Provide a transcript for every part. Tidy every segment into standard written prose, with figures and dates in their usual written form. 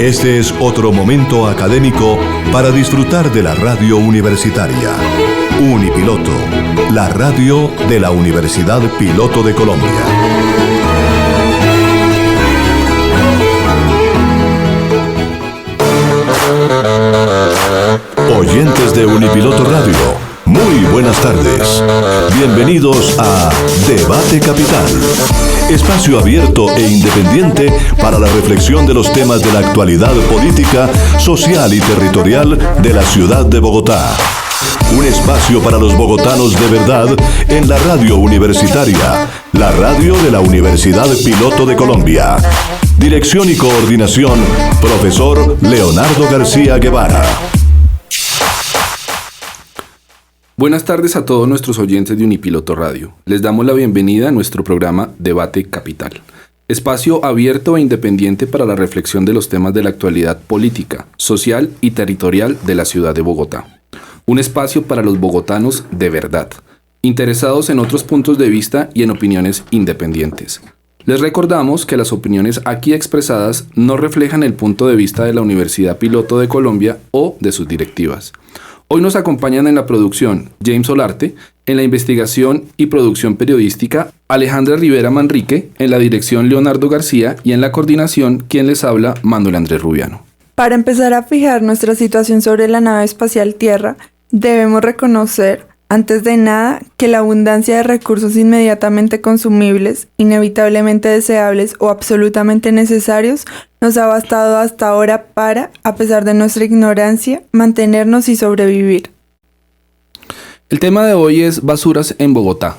Este es otro momento académico para disfrutar de la radio universitaria. Unipiloto, la radio de la Universidad Piloto de Colombia. Oyentes de Unipiloto Radio, muy buenas tardes. Bienvenidos a Debate Capital, espacio abierto e independiente para la reflexión de los temas de la actualidad política, social y territorial de la ciudad de Bogotá. Un espacio para los bogotanos de verdad en la radio universitaria, la radio de la Universidad Piloto de Colombia. Dirección y coordinación, profesor Leonardo García Guevara. Buenas tardes a todos nuestros oyentes de Unipiloto Radio. Les damos la bienvenida a nuestro programa Debate Capital, espacio abierto e independiente para la reflexión de los temas de la actualidad política, social y territorial de la ciudad de Bogotá. Un espacio para los bogotanos de verdad, interesados en otros puntos de vista y en opiniones independientes. Les recordamos que las opiniones aquí expresadas no reflejan el punto de vista de la Universidad Piloto de Colombia o de sus directivas. Hoy nos acompañan en la producción James Solarte, en la investigación y producción periodística Alejandra Rivera Manrique, en la dirección Leonardo García y en la coordinación quien les habla Manuel Andrés Rubiano. Para empezar a fijar nuestra situación sobre la nave espacial Tierra, debemos reconocer, antes de nada, que la abundancia de recursos inmediatamente consumibles, inevitablemente deseables o absolutamente necesarios nos ha bastado hasta ahora para, a pesar de nuestra ignorancia, mantenernos y sobrevivir. El tema de hoy es basuras en Bogotá.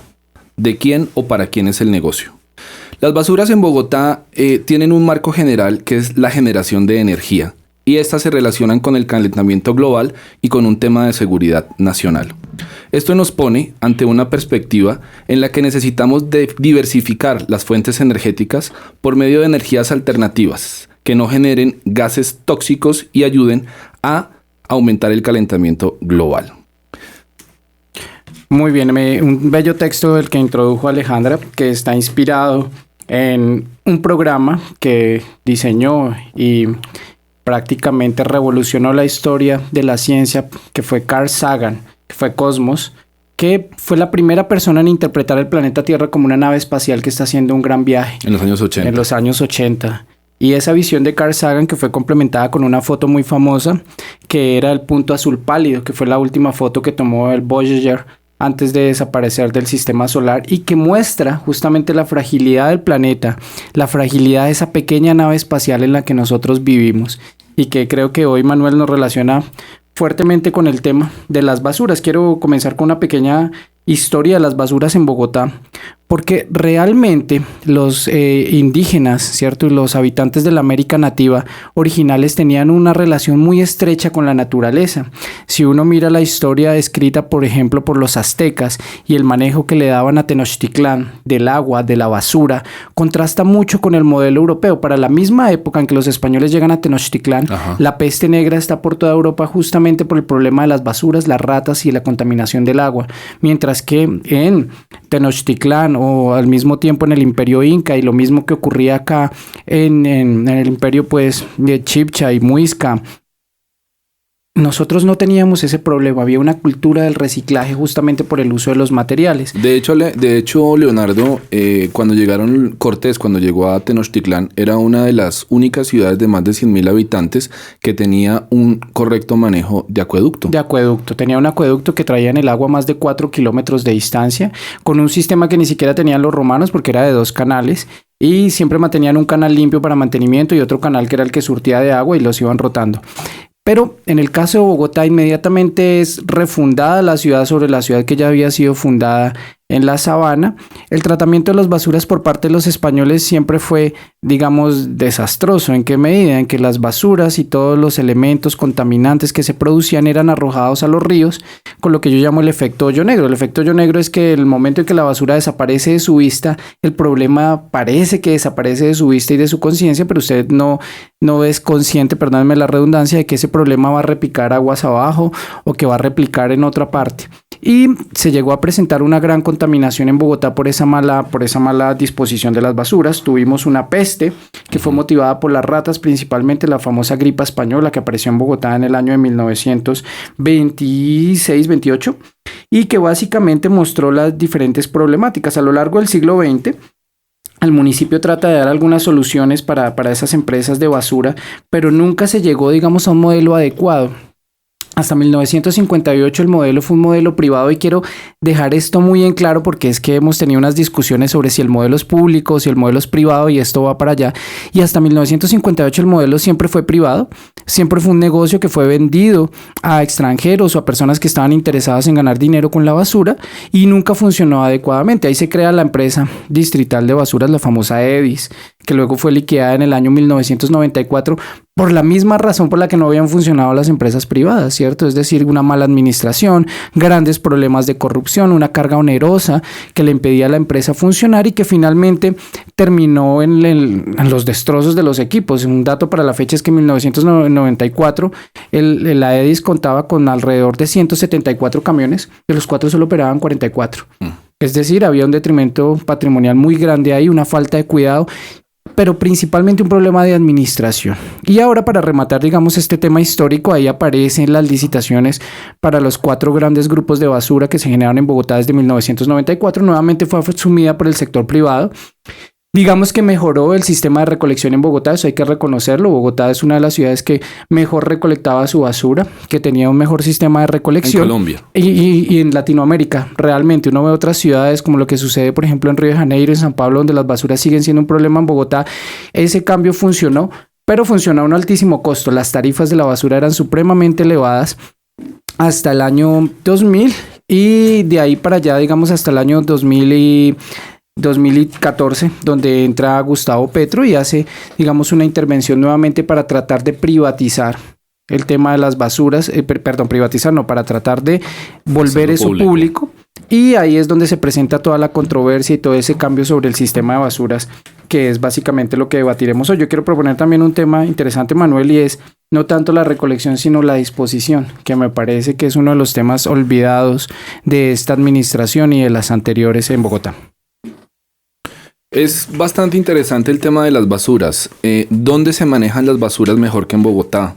¿De quién o para quién es el negocio? Las basuras en Bogotá tienen un marco general que es la generación de energía, y estas se relacionan con el calentamiento global y con un tema de seguridad nacional. Esto nos pone ante una perspectiva en la que necesitamos diversificar las fuentes energéticas por medio de energías alternativas que no generen gases tóxicos y ayuden a aumentar el calentamiento global. Muy bien, un bello texto del que introdujo Alejandra, que está inspirado en un programa que diseñó y prácticamente revolucionó la historia de la ciencia, que fue Carl Sagan, que fue Cosmos, que fue la primera persona en interpretar el planeta Tierra como una nave espacial que está haciendo un gran viaje. En los años 80. En los años 80. Y esa visión de Carl Sagan, que fue complementada con una foto muy famosa, que era el punto azul pálido, que fue la última foto que tomó el Voyager antes de desaparecer del sistema solar, y que muestra justamente la fragilidad del planeta, la fragilidad de esa pequeña nave espacial en la que nosotros vivimos, y que creo que hoy Manuel nos relaciona fuertemente con el tema de las basuras. Quiero comenzar con una pequeña historia de las basuras en Bogotá, porque realmente los indígenas, ¿cierto? Y los habitantes de la América nativa originales tenían una relación muy estrecha con la naturaleza. Si uno mira la historia escrita, por ejemplo, por los aztecas y el manejo que le daban a Tenochtitlán del agua, de la basura, contrasta mucho con el modelo europeo. Para la misma época en que los españoles llegan a Tenochtitlán, la peste negra está por toda Europa justamente por el problema de las basuras, las ratas y la contaminación del agua. Mientras que en Tenochtitlán o al mismo tiempo en el Imperio Inca, y lo mismo que ocurría acá en el Imperio pues de Chibcha y Muisca, nosotros no teníamos ese problema. Había una cultura del reciclaje justamente por el uso de los materiales. De hecho, Leonardo, cuando Cortés llegó a Tenochtitlán, era una de las únicas ciudades de más de 100,000 habitantes que tenía un correcto manejo de acueducto. Tenía un acueducto que traía en el agua más de 4 kilómetros de distancia, con un sistema que ni siquiera tenían los romanos porque era de 2 canales. Y siempre mantenían un canal limpio para mantenimiento y otro canal que era el que surtía de agua, y los iban rotando. Pero en el caso de Bogotá, inmediatamente es refundada la ciudad sobre la ciudad que ya había sido fundada en la sabana. El tratamiento de las basuras por parte de los españoles siempre fue, digamos, desastroso. ¿En qué medida? En que las basuras y todos los elementos contaminantes que se producían eran arrojados a los ríos, con lo que yo llamo el efecto hoyo negro. El efecto hoyo negro es que el momento en que la basura desaparece de su vista, el problema parece que desaparece de su vista y de su conciencia, pero usted no es consciente, perdónenme la redundancia, de que ese problema va a repicar aguas abajo o que va a replicar en otra parte. y se llegó a presentar una gran contaminación en Bogotá por esa mala disposición de las basuras. Tuvimos una peste que fue motivada por las ratas, principalmente la famosa gripa española que apareció en Bogotá en el año de 1926-28 y que básicamente mostró las diferentes problemáticas. A lo largo del siglo XX, el municipio trata de dar algunas soluciones para esas empresas de basura, pero nunca se llegó, digamos, a un modelo adecuado. Hasta 1958 el modelo fue un modelo privado y quiero dejar esto muy en claro porque es que hemos tenido unas discusiones sobre si el modelo es público, si el modelo es privado y esto va para allá. Y hasta 1958 el modelo siempre fue privado, siempre fue un negocio que fue vendido a extranjeros o a personas que estaban interesadas en ganar dinero con la basura y nunca funcionó adecuadamente. Ahí se crea la empresa distrital de basuras, la famosa EDIS, que luego fue liquidada en el año 1994 por la misma razón por la que no habían funcionado las empresas privadas, ¿cierto? Es decir, una mala administración, grandes problemas de corrupción, una carga onerosa que le impedía a la empresa funcionar y que finalmente terminó en los destrozos de los equipos. Un dato para la fecha es que en 1994 la EDIS contaba con alrededor de 174 camiones, de los cuales solo operaban 44. Es decir, había un detrimento patrimonial muy grande ahí, una falta de cuidado, pero principalmente un problema de administración. Y ahora, para rematar, digamos, este tema histórico, ahí aparecen las licitaciones para los 4 grandes grupos de basura que se generaron en Bogotá desde 1994. Nuevamente fue asumida por el sector privado. Digamos que mejoró el sistema de recolección en Bogotá, eso hay que reconocerlo. Bogotá es una de las ciudades que mejor recolectaba su basura, que tenía un mejor sistema de recolección. En Colombia. Y en Latinoamérica, realmente. Uno ve otras ciudades como lo que sucede, por ejemplo, en Río de Janeiro, en San Pablo, donde las basuras siguen siendo un problema. En Bogotá ese cambio funcionó, pero funcionó a un altísimo costo. Las tarifas de la basura eran supremamente elevadas hasta el año 2000 y de ahí para allá, digamos, hasta el año 2014, donde entra Gustavo Petro y hace, digamos, una intervención nuevamente para tratar de privatizar el tema de las basuras, para tratar de volver eso público. Y ahí es donde se presenta toda la controversia y todo ese cambio sobre el sistema de basuras, que es básicamente lo que debatiremos hoy. Yo quiero proponer también un tema interesante, Manuel, y es no tanto la recolección, sino la disposición, que me parece que es uno de los temas olvidados de esta administración y de las anteriores en Bogotá. Es bastante interesante el tema de las basuras. ¿Dónde se manejan las basuras mejor que en Bogotá?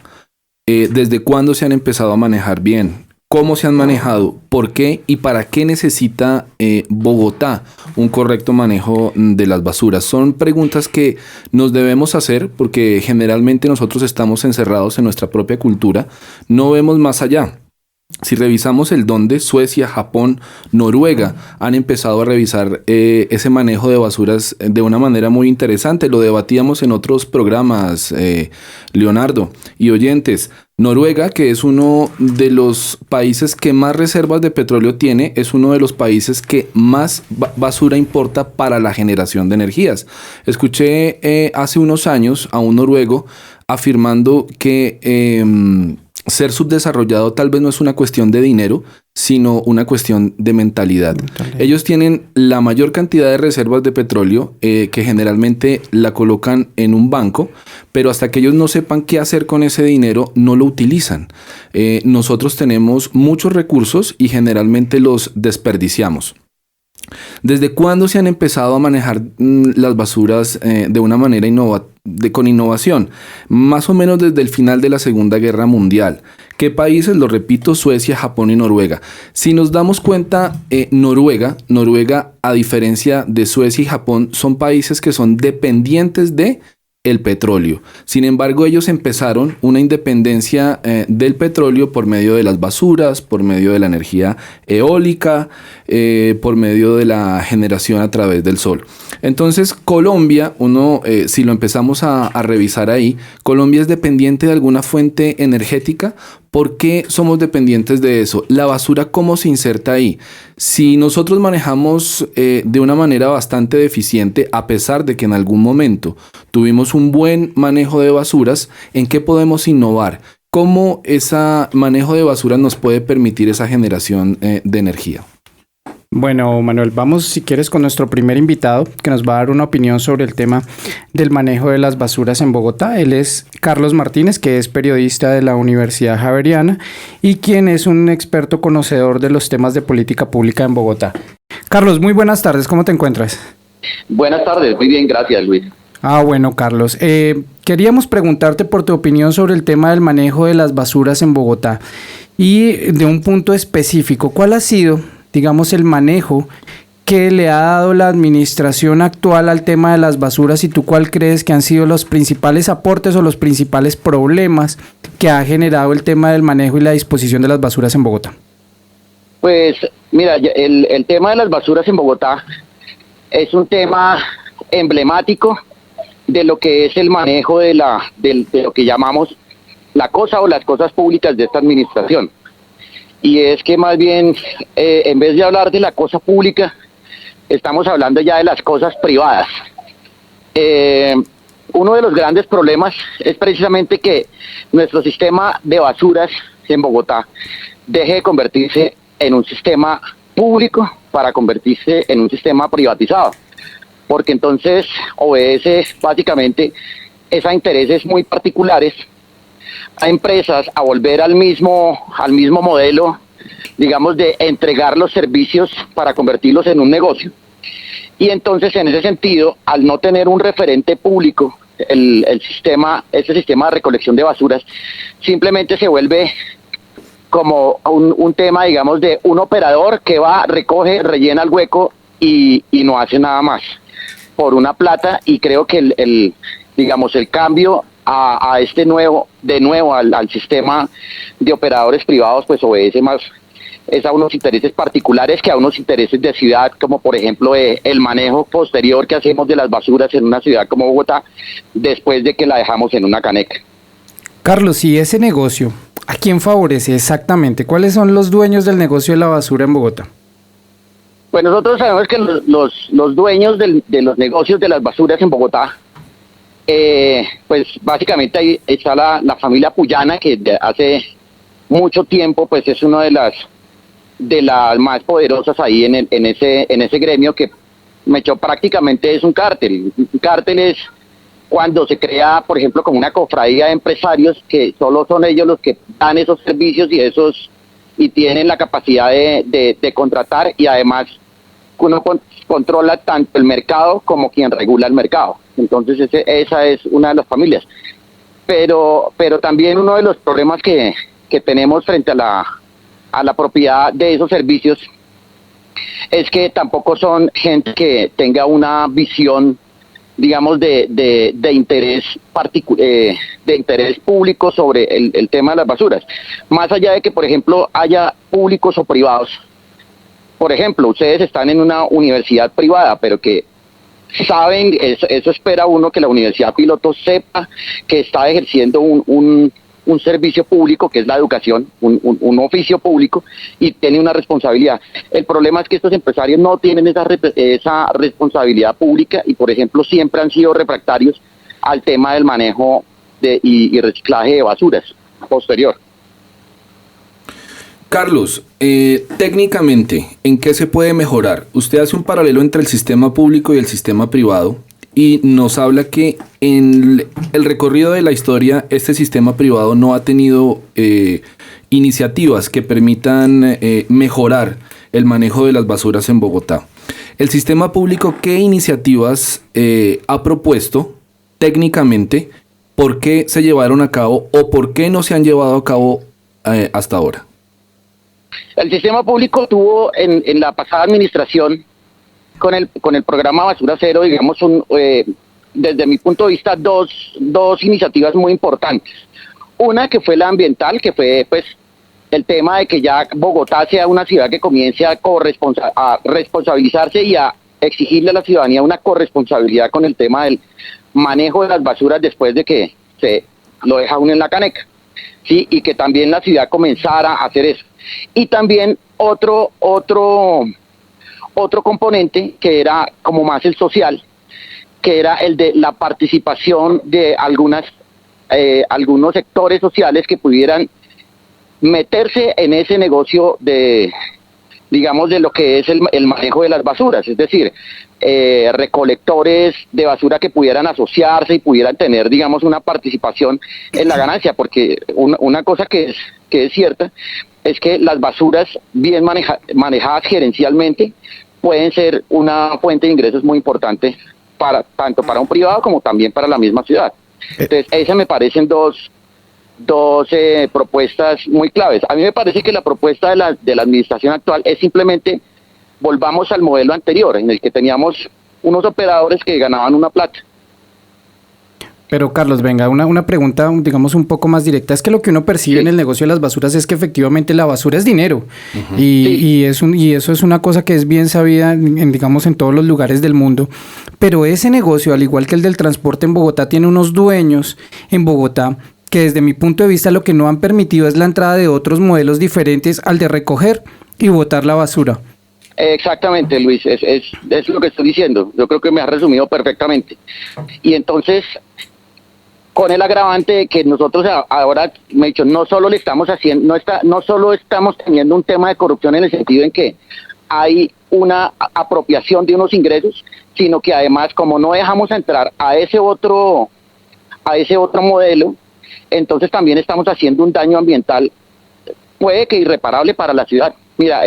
¿Desde cuándo se han empezado a manejar bien? ¿Cómo se han manejado? ¿Por qué? ¿Y para qué necesita Bogotá un correcto manejo de las basuras? Son preguntas que nos debemos hacer porque generalmente nosotros estamos encerrados en nuestra propia cultura. No vemos más allá. Si revisamos el dónde, Suecia, Japón, Noruega han empezado a revisar ese manejo de basuras de una manera muy interesante. Lo debatíamos en otros programas, Leonardo y oyentes. Noruega, que es uno de los países que más reservas de petróleo tiene, es uno de los países que más basura importa para la generación de energías. Escuché hace unos años a un noruego afirmando que ser subdesarrollado tal vez no es una cuestión de dinero, sino una cuestión de mentalidad. Ellos tienen la mayor cantidad de reservas de petróleo que generalmente la colocan en un banco, pero hasta que ellos no sepan qué hacer con ese dinero, no lo utilizan. Nosotros tenemos muchos recursos y generalmente los desperdiciamos. ¿Desde cuándo se han empezado a manejar las basuras de una manera con innovación? Más o menos desde el final de la Segunda Guerra Mundial. ¿Qué países? Lo repito, Suecia, Japón y Noruega. Si nos damos cuenta, Noruega, a diferencia de Suecia y Japón, son países que son dependientes de el petróleo. Sin embargo, ellos empezaron una independencia del petróleo por medio de las basuras, por medio de la energía eólica, por medio de la generación a través del sol. Entonces, Colombia, si lo empezamos a revisar ahí, Colombia es dependiente de alguna fuente energética. ¿Por qué somos dependientes de eso? La basura, ¿cómo se inserta ahí? Si nosotros manejamos de una manera bastante deficiente, a pesar de que en algún momento tuvimos un buen manejo de basuras, ¿en qué podemos innovar? ¿Cómo ese manejo de basuras nos puede permitir esa generación de energía? Bueno, Manuel, vamos si quieres con nuestro primer invitado que nos va a dar una opinión sobre el tema del manejo de las basuras en Bogotá. Él es Carlos Martínez, que es periodista de la Universidad Javeriana y quien es un experto conocedor de los temas de política pública en Bogotá. Carlos, muy buenas tardes, ¿cómo te encuentras? Buenas tardes, muy bien, gracias, Luis. Bueno, Carlos, queríamos preguntarte por tu opinión sobre el tema del manejo de las basuras en Bogotá y de un punto específico. ¿Cuál ha sido, digamos, el manejo que le ha dado la administración actual al tema de las basuras y tú cuál crees que han sido los principales aportes o los principales problemas que ha generado el tema del manejo y la disposición de las basuras en Bogotá? Pues mira, el tema de las basuras en Bogotá es un tema emblemático de lo que es el manejo de lo que llamamos la cosa o las cosas públicas de esta administración. Y es que más bien, en vez de hablar de la cosa pública, estamos hablando ya de las cosas privadas. Uno de los grandes problemas es precisamente que nuestro sistema de basuras en Bogotá deje de convertirse en un sistema público para convertirse en un sistema privatizado, porque entonces obedece básicamente a intereses muy particulares, a empresas a volver al mismo modelo, digamos, de entregar los servicios para convertirlos en un negocio. Y entonces, en ese sentido, al no tener un referente público, este sistema de recolección de basuras simplemente se vuelve como un tema, digamos, de un operador que va, recoge, rellena el hueco y no hace nada más por una plata. Y creo que el cambio a este al sistema de operadores privados, pues obedece más es a unos intereses particulares que a unos intereses de ciudad, como por ejemplo el manejo posterior que hacemos de las basuras en una ciudad como Bogotá después de que la dejamos en una caneca. Carlos, ¿y ese negocio a quién favorece exactamente? ¿Cuáles son los dueños del negocio de la basura en Bogotá? Pues nosotros sabemos que los dueños de los negocios de las basuras en Bogotá, pues básicamente ahí está la familia Puyana, que hace mucho tiempo pues es una de las más poderosas ahí en ese gremio, que prácticamente es un cártel. Un cártel es cuando se crea, por ejemplo, como una cofradía de empresarios que solo son ellos los que dan esos servicios y tienen la capacidad de contratar, y además uno controla tanto el mercado como quien regula el mercado. Entonces esa es una de las familias. Pero también uno de los problemas que tenemos frente a la propiedad de esos servicios es que tampoco son gente que tenga una visión, digamos, de interés de interés público sobre el tema de las basuras. Más allá de que, por ejemplo, haya públicos o privados. Por ejemplo, ustedes están en una universidad privada, pero que saben, eso espera uno, que la universidad piloto sepa que está ejerciendo un servicio público, que es la educación, un oficio público, y tiene una responsabilidad. El problema es que estos empresarios no tienen esa responsabilidad pública y, por ejemplo, siempre han sido refractarios al tema del manejo y reciclaje de basuras posterior. Carlos, técnicamente, ¿en qué se puede mejorar? Usted hace un paralelo entre el sistema público y el sistema privado y nos habla que en el recorrido de la historia este sistema privado no ha tenido iniciativas que permitan mejorar el manejo de las basuras en Bogotá. ¿El sistema público qué iniciativas ha propuesto técnicamente? ¿Por qué se llevaron a cabo o por qué no se han llevado a cabo hasta ahora? El sistema público tuvo en la pasada administración con el programa Basura Cero, digamos, desde mi punto de vista, dos iniciativas muy importantes. Una que fue la ambiental, que fue pues el tema de que ya Bogotá sea una ciudad que comience a responsabilizarse y a exigirle a la ciudadanía una corresponsabilidad con el tema del manejo de las basuras después de que se lo deja uno en la caneca, ¿sí? Y que también la ciudad comenzara a hacer eso. Y también otro componente que era como más el social, que era el de la participación de algunos sectores sociales que pudieran meterse en ese negocio de digamos, de lo que es el manejo de las basuras, es decir, recolectores de basura que pudieran asociarse y pudieran tener, digamos, una participación en la ganancia, porque una cosa que es cierta es que las basuras bien manejadas gerencialmente pueden ser una fuente de ingresos muy importante tanto para un privado como también para la misma ciudad. Entonces, esas me parecen dos propuestas muy claves. A mí me parece que la propuesta de la administración actual es simplemente volvamos al modelo anterior, en el que teníamos unos operadores que ganaban una plata. Pero Carlos, venga, una pregunta, digamos, un poco más directa. Es que lo que uno percibe en el negocio de las basuras es que efectivamente la basura es dinero. Y eso es una cosa que es bien sabida, digamos, en todos los lugares del mundo. Pero ese negocio, al igual que el del transporte en Bogotá, tiene unos dueños en Bogotá que desde mi punto de vista lo que no han permitido es la entrada de otros modelos diferentes al de recoger y botar la basura. Exactamente, Luis, es lo que estoy diciendo. Yo creo que me has resumido perfectamente. Y entonces, con el agravante de que nosotros ahora, me he dicho, no solo le estamos haciendo, no solo estamos teniendo un tema de corrupción en el sentido en que hay una apropiación de unos ingresos, sino que además, como no dejamos entrar a ese otro modelo, entonces también estamos haciendo un daño ambiental, puede que irreparable para la ciudad. Mira,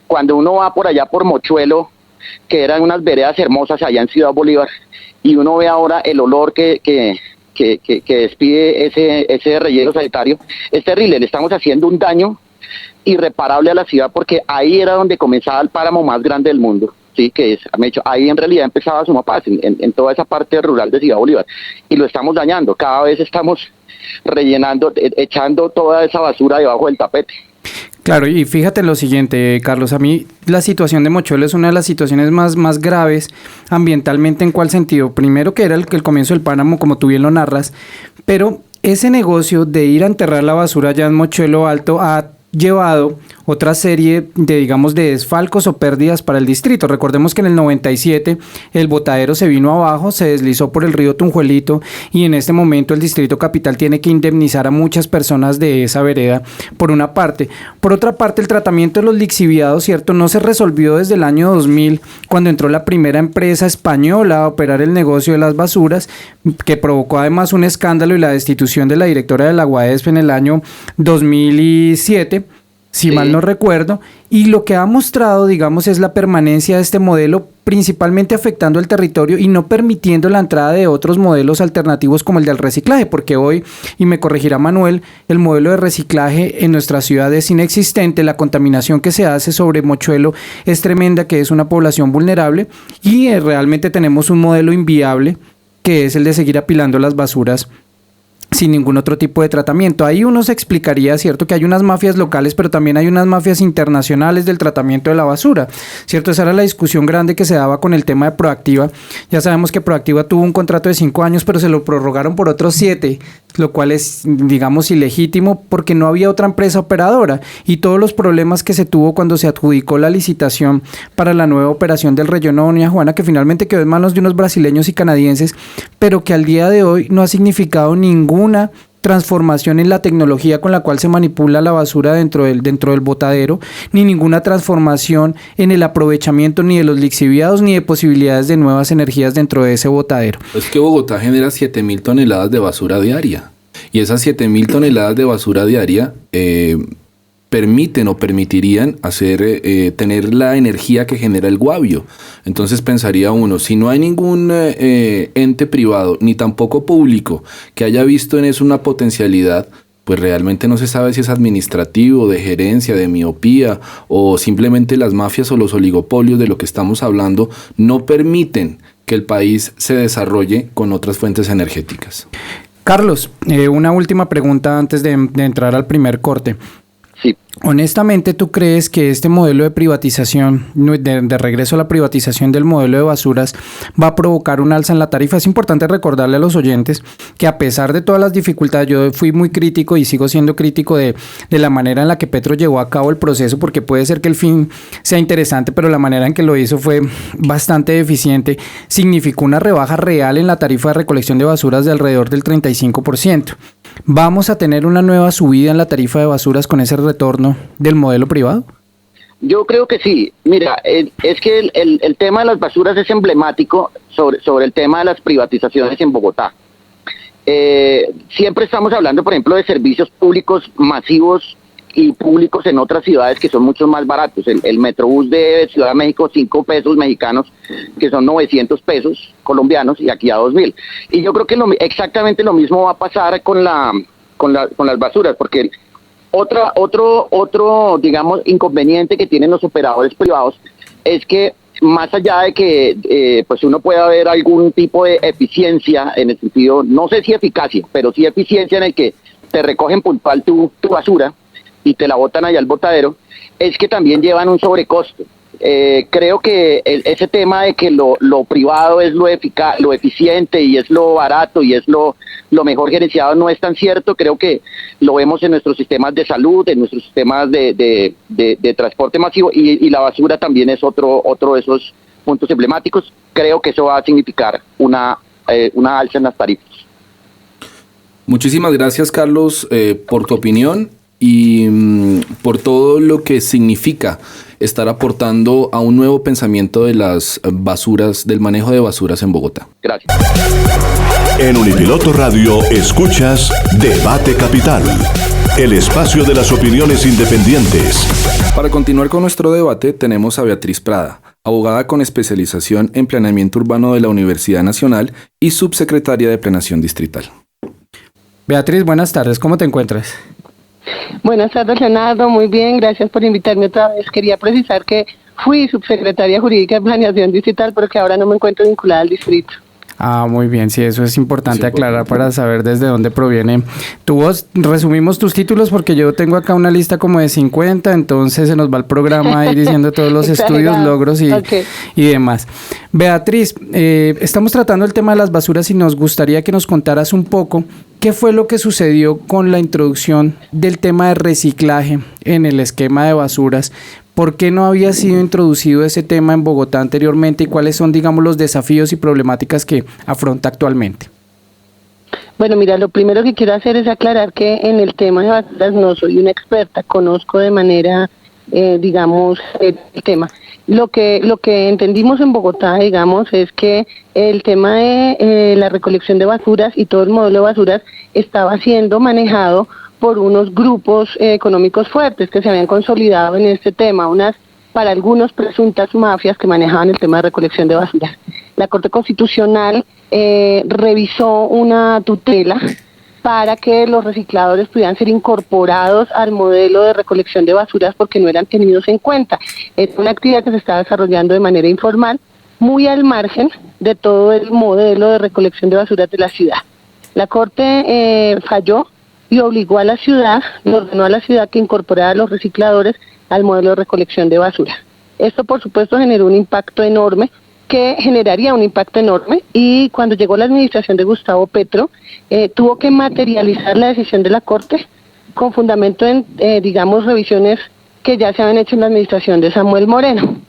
cuando uno va por allá por Mochuelo, que eran unas veredas hermosas allá en Ciudad Bolívar, y uno ve ahora el olor que despide ese relleno sanitario, es terrible. Le estamos haciendo un daño irreparable a la ciudad, porque ahí era donde comenzaba el páramo más grande del mundo. Sí, que es, ahí en realidad empezaba Sumapaz, en toda esa parte rural de Ciudad Bolívar, y lo estamos dañando. Cada vez estamos rellenando, echando toda esa basura debajo del tapete. Claro, y fíjate en lo siguiente, Carlos, a mí la situación de Mochuelo es una de las situaciones más graves ambientalmente. ¿En cuál sentido? Primero, que era el comienzo del páramo, como tú bien lo narras, pero ese negocio de ir a enterrar la basura allá en Mochuelo Alto ha llevado otra serie de, digamos, de desfalcos o pérdidas para el distrito. Recordemos que en el 97 el botadero se vino abajo, se deslizó por el río Tunjuelito, y en este momento el Distrito Capital tiene que indemnizar a muchas personas de esa vereda, por una parte. Por otra parte, el tratamiento de los lixiviados, ¿cierto?, no se resolvió desde el año 2000, cuando entró la primera empresa española a operar el negocio de las basuras, que provocó además un escándalo y la destitución de la directora del Aguadesp en el año 2007, si mal no recuerdo, y lo que ha mostrado, digamos, es la permanencia de este modelo, principalmente afectando el territorio y no permitiendo la entrada de otros modelos alternativos como el del reciclaje, porque hoy, y me corregirá Manuel, el modelo de reciclaje en nuestra ciudad es inexistente. La contaminación que se hace sobre Mochuelo es tremenda, que es una población vulnerable, y realmente tenemos un modelo inviable, que es el de seguir apilando las basuras sin ningún otro tipo de tratamiento. Ahí uno se explicaría, ¿cierto?, que hay unas mafias locales, pero también hay unas mafias internacionales del tratamiento de la basura, ¿cierto? Esa era la discusión grande que se daba con el tema de Proactiva. Ya sabemos que Proactiva tuvo un contrato de 5 años, pero se lo prorrogaron por otros 7, lo cual es, digamos, ilegítimo, porque no había otra empresa operadora, y todos los problemas que se tuvo cuando se adjudicó la licitación para la nueva operación del relleno Doña Juana, que finalmente quedó en manos de unos brasileños y canadienses, pero que al día de hoy no ha significado ninguna transformación en la tecnología con la cual se manipula la basura dentro del botadero, ni ninguna transformación en el aprovechamiento ni de los lixiviados ni de posibilidades de nuevas energías dentro de ese botadero. Es que Bogotá genera 7.000 toneladas de basura diaria, y esas 7.000 toneladas de basura diaria permiten o permitirían tener la energía que genera el Guavio. Entonces pensaría uno, si no hay ningún ente privado ni tampoco público que haya visto en eso una potencialidad, pues realmente no se sabe si es administrativo, de gerencia, de miopía, o simplemente las mafias o los oligopolios de lo que estamos hablando no permiten que el país se desarrolle con otras fuentes energéticas. Carlos, una última pregunta antes de entrar al primer corte. Sí. Honestamente, ¿tú crees que este modelo de privatización, de regreso a la privatización del modelo de basuras, va a provocar un alza en la tarifa? Es importante recordarle a los oyentes que, a pesar de todas las dificultades, yo fui muy crítico y sigo siendo crítico de la manera en la que Petro llevó a cabo el proceso, porque puede ser que el fin sea interesante, pero la manera en que lo hizo fue bastante deficiente. Significó una rebaja real en la tarifa de recolección de basuras de alrededor del 35%. ¿Vamos a tener una nueva subida en la tarifa de basuras con ese retorno del modelo privado? Yo creo que sí. Mira, es que el tema de las basuras es emblemático sobre el tema de las privatizaciones en Bogotá. Siempre estamos hablando, por ejemplo, de servicios públicos masivos y públicos en otras ciudades que son mucho más baratos. El Metrobús de Ciudad de México, 5 pesos mexicanos, que son 900 pesos colombianos, y aquí a 2.000. Y yo creo que exactamente lo mismo va a pasar con las basuras, porque otro, digamos, inconveniente que tienen los operadores privados es que, más allá de que pues uno pueda ver algún tipo de eficiencia, en el sentido, no sé si eficacia, pero sí eficiencia en el que te recogen puntual tu basura y te la botan allá al botadero, es que también llevan un sobrecosto. Creo que ese tema de que lo privado es lo eficiente y es lo barato y es lo mejor gerenciado no es tan cierto. Creo que lo vemos en nuestros sistemas de salud, en nuestros sistemas de transporte masivo, y la basura también es otro de esos puntos emblemáticos. Creo que eso va a significar una alza en las tarifas. Muchísimas gracias, Carlos, por tu opinión y por todo lo que significa estar aportando a un nuevo pensamiento de las basuras, del manejo de basuras en Bogotá. Gracias. En Unipiloto Radio escuchas Debate Capital, el espacio de las opiniones independientes. Para continuar con nuestro debate tenemos a Beatriz Prada, abogada con especialización en planeamiento urbano de la Universidad Nacional y subsecretaria de Planeación Distrital. Beatriz, buenas tardes, ¿cómo te encuentras? Buenas tardes, Leonardo, muy bien, gracias por invitarme otra vez. Quería precisar que fui subsecretaria jurídica de Planeación Distrital, pero que ahora no me encuentro vinculada al distrito. Ah, muy bien, sí, eso es importante aclarar para saber desde dónde proviene tu voz. Resumimos tus títulos porque yo tengo acá una lista como de 50, entonces se nos va el programa ahí diciendo todos los estudios, logros y demás. Beatriz, estamos tratando el tema de las basuras y nos gustaría que nos contaras un poco qué fue lo que sucedió con la introducción del tema de reciclaje en el esquema de basuras. ¿Por qué no había sido introducido ese tema en Bogotá anteriormente y cuáles son, digamos, los desafíos y problemáticas que afronta actualmente? Bueno, mira, lo primero que quiero hacer es aclarar que en el tema de basuras no soy una experta, conozco de manera, digamos, el tema. Lo que entendimos en Bogotá, digamos, es que el tema de la recolección de basuras y todo el modelo de basuras estaba siendo manejado por unos grupos económicos fuertes que se habían consolidado en este tema, para algunos presuntas mafias que manejaban el tema de recolección de basura. La Corte Constitucional revisó una tutela para que los recicladores pudieran ser incorporados al modelo de recolección de basuras porque no eran tenidos en cuenta. Es una actividad que se está desarrollando de manera informal, muy al margen de todo el modelo de recolección de basuras de la ciudad. La Corte falló y obligó a la ciudad, ordenó a la ciudad que incorporara a los recicladores al modelo de recolección de basura. Esto, por supuesto, generó un impacto enorme, y cuando llegó la administración de Gustavo Petro, tuvo que materializar la decisión de la Corte con fundamento en, digamos, revisiones que ya se habían hecho en la administración de Samuel Moreno.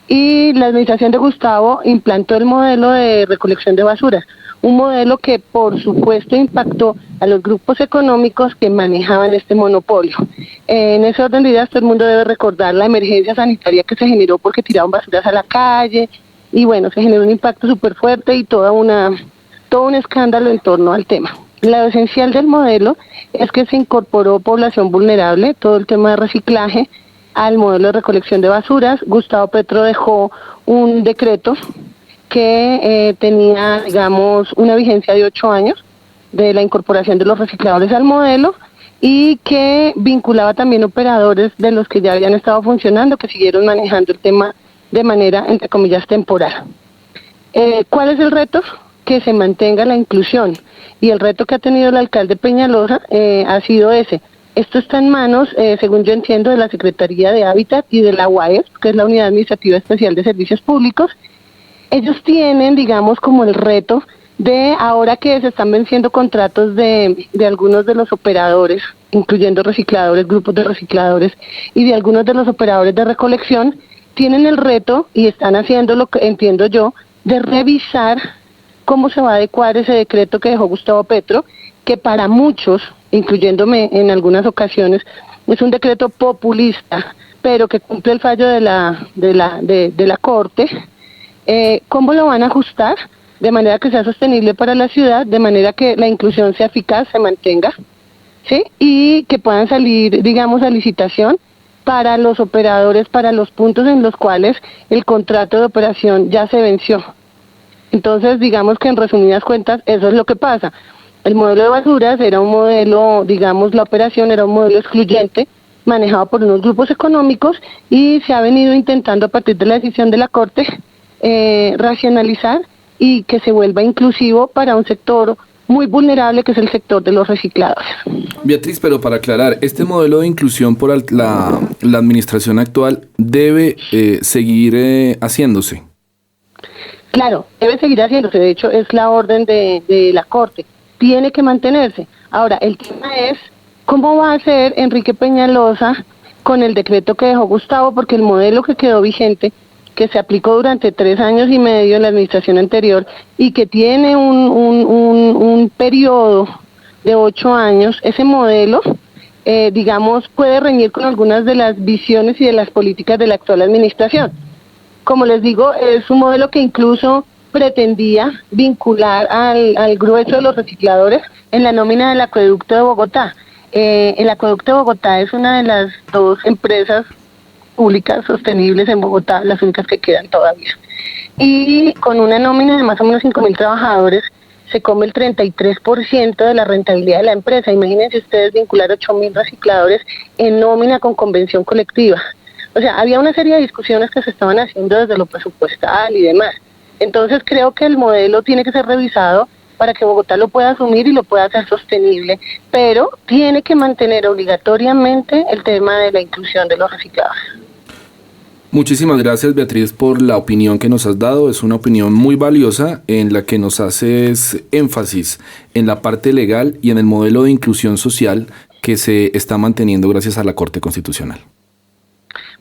Y la administración de Gustavo implantó el modelo de recolección de basura, un modelo que por supuesto impactó a los grupos económicos que manejaban este monopolio. En ese orden de ideas todo el mundo debe recordar la emergencia sanitaria que se generó porque tiraron basuras a la calle, y bueno, se generó un impacto súper fuerte y todo un escándalo en torno al tema. Lo esencial del modelo es que se incorporó población vulnerable, todo el tema de reciclaje, al modelo de recolección de basuras. Gustavo Petro dejó un decreto que tenía, digamos, una vigencia de 8 años de la incorporación de los recicladores al modelo y que vinculaba también operadores de los que ya habían estado funcionando, que siguieron manejando el tema de manera, entre comillas, temporal. ¿Cuál es el reto? Que se mantenga la inclusión. Y el reto que ha tenido el alcalde Peñalosa ha sido ese. Esto está en manos, según yo entiendo, de la Secretaría de Hábitat y de la UAEP, que es la Unidad Administrativa Especial de Servicios Públicos. Ellos tienen, digamos, como el reto de, ahora que se están venciendo contratos de algunos de los operadores, incluyendo recicladores, grupos de recicladores, y de algunos de los operadores de recolección, tienen el reto, y están haciendo lo que entiendo yo, de revisar cómo se va a adecuar ese decreto que dejó Gustavo Petro, que para muchos, incluyéndome en algunas ocasiones, es un decreto populista, pero que cumple el fallo de la Corte, ¿cómo lo van a ajustar? De manera que sea sostenible para la ciudad, de manera que la inclusión sea eficaz, se mantenga, ¿sí? Y que puedan salir, digamos, a licitación para los operadores, para los puntos en los cuales el contrato de operación ya se venció. Entonces, digamos que en resumidas cuentas, eso es lo que pasa. El modelo de basuras era un modelo, digamos, la operación era un modelo excluyente, manejado por unos grupos económicos, y se ha venido intentando a partir de la decisión de la Corte racionalizar y que se vuelva inclusivo para un sector muy vulnerable, que es el sector de los reciclados. Beatriz, pero para aclarar, ¿este modelo de inclusión por la administración actual debe seguir haciéndose? Claro, debe seguir haciéndose, de hecho es la orden de la Corte, tiene que mantenerse. Ahora, el tema es cómo va a hacer Enrique Peñalosa con el decreto que dejó Gustavo, porque el modelo que quedó vigente, que se aplicó durante 3 años y medio en la administración anterior y que tiene un periodo de 8 años, ese modelo, digamos, puede reñir con algunas de las visiones y de las políticas de la actual administración. Como les digo, es un modelo que incluso pretendía vincular al grueso de los recicladores en la nómina del Acueducto de Bogotá. El Acueducto de Bogotá es una de las 2 empresas públicas sostenibles en Bogotá, las únicas que quedan todavía. Y con una nómina de más o menos 5.000 trabajadores, se come el 33% de la rentabilidad de la empresa. Imagínense ustedes vincular 8.000 recicladores en nómina con convención colectiva. O sea, había una serie de discusiones que se estaban haciendo desde lo presupuestal y demás. Entonces creo que el modelo tiene que ser revisado para que Bogotá lo pueda asumir y lo pueda hacer sostenible, pero tiene que mantener obligatoriamente el tema de la inclusión de los reciclados. Muchísimas gracias, Beatriz, por la opinión que nos has dado. Es una opinión muy valiosa en la que nos haces énfasis en la parte legal y en el modelo de inclusión social que se está manteniendo gracias a la Corte Constitucional.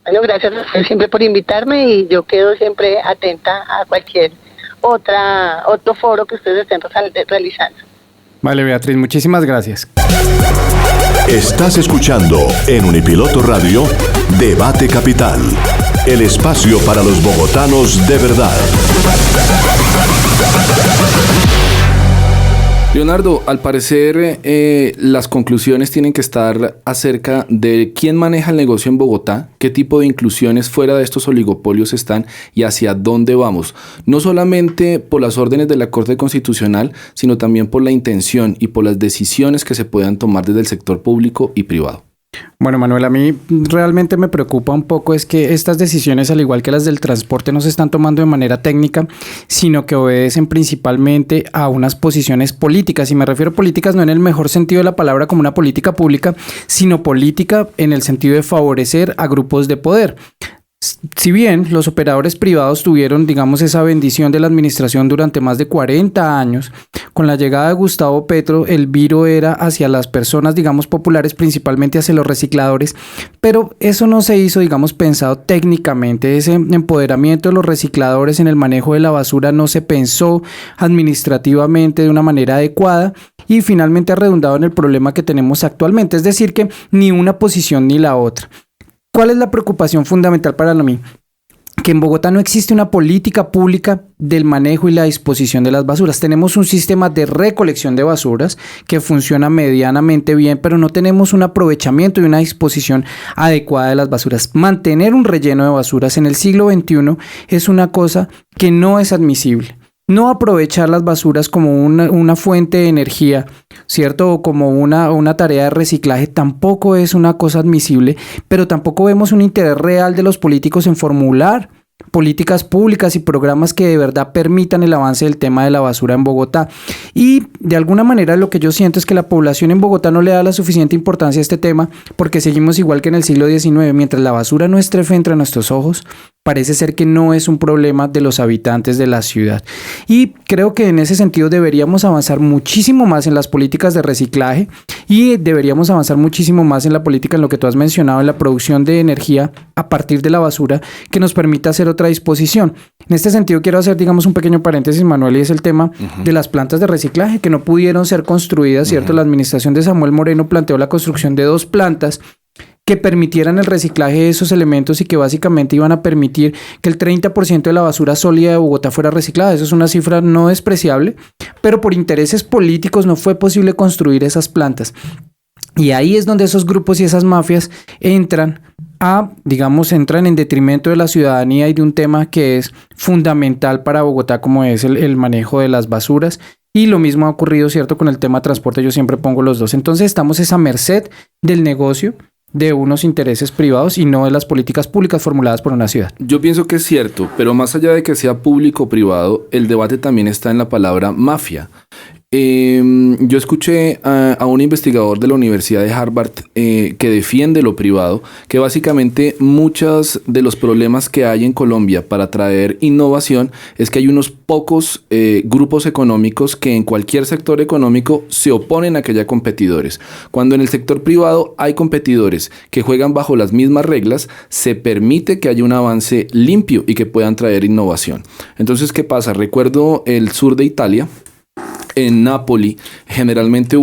Bueno, gracias a ustedes siempre por invitarme y yo quedo siempre atenta a cualquier otro foro que ustedes estén realizando. Vale, Beatriz, muchísimas gracias. Estás escuchando en Unipiloto Radio Debate Capital, el espacio para los bogotanos de verdad. Leonardo, al parecer las conclusiones tienen que estar acerca de quién maneja el negocio en Bogotá, qué tipo de inclusiones fuera de estos oligopolios están y hacia dónde vamos. No solamente por las órdenes de la Corte Constitucional, sino también por la intención y por las decisiones que se puedan tomar desde el sector público y privado. Bueno, Manuel, a mí realmente me preocupa un poco es que estas decisiones, al igual que las del transporte, no se están tomando de manera técnica, sino que obedecen principalmente a unas posiciones políticas. Y me refiero a políticas no en el mejor sentido de la palabra como una política pública, sino política en el sentido de favorecer a grupos de poder. Si bien los operadores privados tuvieron, digamos, esa bendición de la administración durante más de 40 años, con la llegada de Gustavo Petro, el viro era hacia las personas, digamos, populares, principalmente hacia los recicladores, pero eso no se hizo, digamos, pensado técnicamente. Ese empoderamiento de los recicladores en el manejo de la basura no se pensó administrativamente de una manera adecuada y finalmente ha redundado en el problema que tenemos actualmente, es decir, que ni una posición ni la otra. ¿Cuál es la preocupación fundamental para mí? Que en Bogotá no existe una política pública del manejo y la disposición de las basuras. Tenemos un sistema de recolección de basuras que funciona medianamente bien, pero no tenemos un aprovechamiento y una disposición adecuada de las basuras. Mantener un relleno de basuras en el siglo XXI es una cosa que no es admisible. No aprovechar las basuras como una fuente de energía, ¿cierto? O como una tarea de reciclaje tampoco es una cosa admisible, pero tampoco vemos un interés real de los políticos en formular políticas públicas y programas que de verdad permitan el avance del tema de la basura en Bogotá. Y de alguna manera lo que yo siento es que la población en Bogotá no le da la suficiente importancia a este tema porque seguimos igual que en el siglo XIX. Mientras la basura no esté frente a nuestros ojos, parece ser que no es un problema de los habitantes de la ciudad. Y creo que en ese sentido deberíamos avanzar muchísimo más en las políticas de reciclaje y deberíamos avanzar muchísimo más en la política, en lo que tú has mencionado, en la producción de energía a partir de la basura, que nos permita hacer otra disposición. En este sentido quiero hacer, digamos, un pequeño paréntesis, Manuel, y es el tema de las plantas de reciclaje que no pudieron ser construidas, ¿cierto? La administración de Samuel Moreno planteó la construcción de 2 plantas que permitieran el reciclaje de esos elementos y que básicamente iban a permitir que el 30% de la basura sólida de Bogotá fuera reciclada. Eso es una cifra no despreciable, pero por intereses políticos no fue posible construir esas plantas. Y ahí es donde esos grupos y esas mafias entran en detrimento de la ciudadanía y de un tema que es fundamental para Bogotá, como es el manejo de las basuras. Y lo mismo ha ocurrido, ¿cierto?, con el tema de transporte. Yo siempre pongo los dos. Entonces estamos a merced del negocio de unos intereses privados y no de las políticas públicas formuladas por una ciudad. Yo pienso que es cierto, pero más allá de que sea público o privado, el debate también está en la palabra mafia. Yo escuché a un investigador de la Universidad de Harvard que defiende lo privado, que básicamente muchos de los problemas que hay en Colombia para traer innovación es que hay unos pocos grupos económicos que en cualquier sector económico se oponen a que haya competidores. Cuando en el sector privado hay competidores que juegan bajo las mismas reglas, se permite que haya un avance limpio y que puedan traer innovación. Entonces, ¿qué pasa? Recuerdo el sur de Italia. En Nápoli generalmente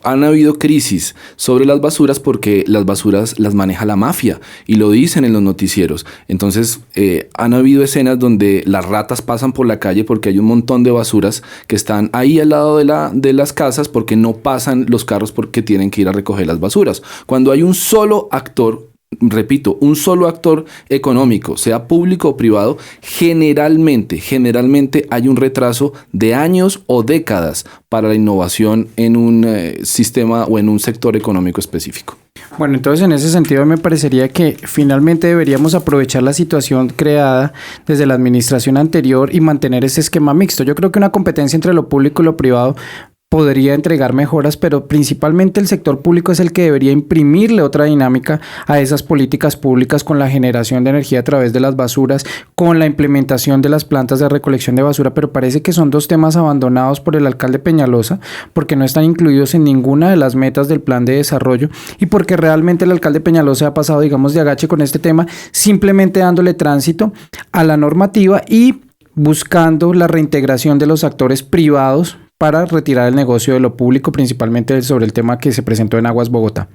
han habido crisis sobre las basuras porque las basuras las maneja la mafia y lo dicen en los noticieros. Entonces han habido escenas donde las ratas pasan por la calle porque hay un montón de basuras que están ahí al lado de las casas porque no pasan los carros porque tienen que ir a recoger las basuras. Cuando hay un solo actor, repito, un solo actor económico, sea público o privado, generalmente hay un retraso de años o décadas para la innovación en un sistema o en un sector económico específico. Bueno, entonces en ese sentido me parecería que finalmente deberíamos aprovechar la situación creada desde la administración anterior y mantener ese esquema mixto. Yo creo que una competencia entre lo público y lo privado podría entregar mejoras, pero principalmente el sector público es el que debería imprimirle otra dinámica a esas políticas públicas con la generación de energía a través de las basuras, con la implementación de las plantas de recolección de basura, pero parece que son dos temas abandonados por el alcalde Peñalosa porque no están incluidos en ninguna de las metas del plan de desarrollo y porque realmente el alcalde Peñalosa ha pasado, digamos, de agache con este tema, simplemente dándole tránsito a la normativa y buscando la reintegración de los actores privados para retirar el negocio de lo público, principalmente sobre el tema que se presentó en Aguas Bogotá.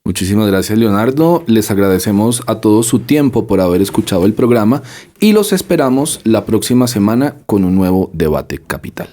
Muchísimas gracias, Leonardo. Les agradecemos a todos su tiempo por haber escuchado el programa y los esperamos la próxima semana con un nuevo Debate Capital.